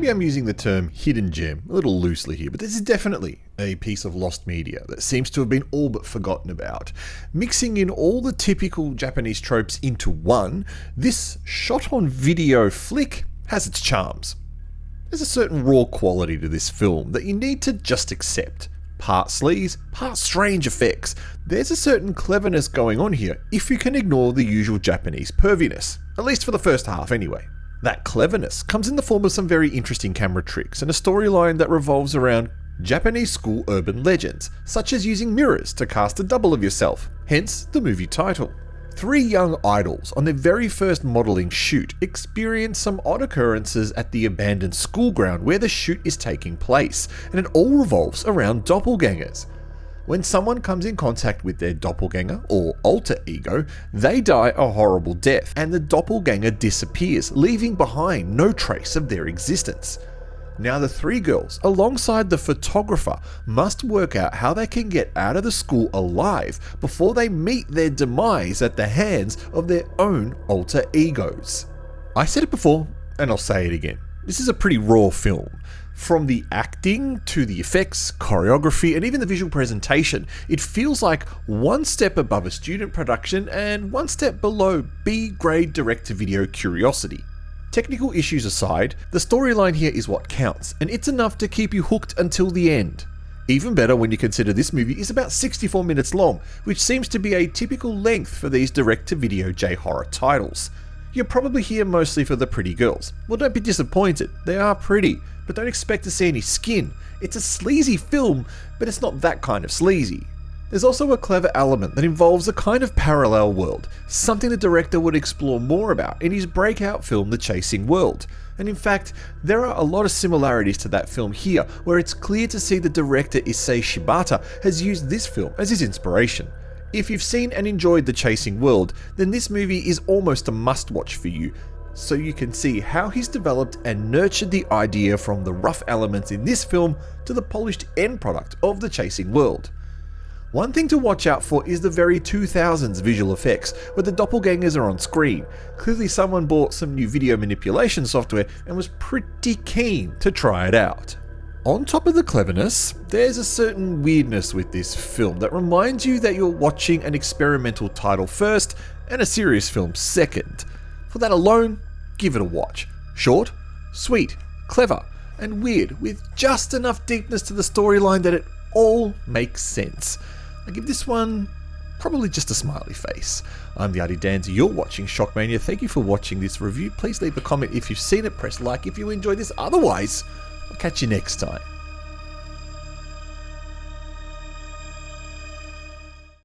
maybe I'm using the term hidden gem a little loosely here, but this is definitely a piece of lost media that seems to have been all but forgotten about. Mixing in all the typical Japanese tropes into one, this shot-on-video flick has its charms. There's a certain raw quality to this film that you need to just accept. Part sleaze, part strange effects. There's a certain cleverness going on here if you can ignore the usual Japanese perviness, at least for the first half anyway. That cleverness comes in the form of some very interesting camera tricks and a storyline that revolves around Japanese school urban legends, such as using mirrors to cast a double of yourself, hence the movie title. 3 young idols on their very first modelling shoot experience some odd occurrences at the abandoned school ground where the shoot is taking place, and it all revolves around doppelgangers. When someone comes in contact with their doppelganger, or alter ego, they die a horrible death, and the doppelganger disappears, leaving behind no trace of their existence. Now the 3 girls, alongside the photographer, must work out how they can get out of the school alive before they meet their demise at the hands of their own alter egos. I said it before, and I'll say it again. This is a pretty raw film. From the acting to the effects, choreography, and even the visual presentation, it feels like one step above a student production and one step below B-grade direct-to-video curiosity. Technical issues aside, the storyline here is what counts, and it's enough to keep you hooked until the end. Even better when you consider this movie is about 64 minutes long, which seems to be a typical length for these direct-to-video J-horror titles. You're probably here mostly for the pretty girls. Well, don't be disappointed, they are pretty, but don't expect to see any skin. It's a sleazy film, but it's not that kind of sleazy. There's also a clever element that involves a kind of parallel world, something the director would explore more about in his breakout film The Chasing World. And in fact, there are a lot of similarities to that film here, where it's clear to see the director Issei Shibata has used this film as his inspiration. If you've seen and enjoyed The Chasing World, then this movie is almost a must-watch for you, so you can see how he's developed and nurtured the idea from the rough elements in this film to the polished end product of The Chasing World. One thing to watch out for is the very 2000s visual effects, where the doppelgangers are on screen. Clearly someone bought some new video manipulation software and was pretty keen to try it out. On top of the cleverness, there's a certain weirdness with this film that reminds you that you're watching an experimental title first and a serious film second. For that alone, give it a watch. Short, sweet, clever, and weird, with just enough deepness to the storyline that it all makes sense. I give this one probably just a smiley face. I'm the Artie Danza, you're watching Shockmania. Thank you for watching this review. Please leave a comment if you've seen it, press like if you enjoyed this. Otherwise, I'll catch you next time.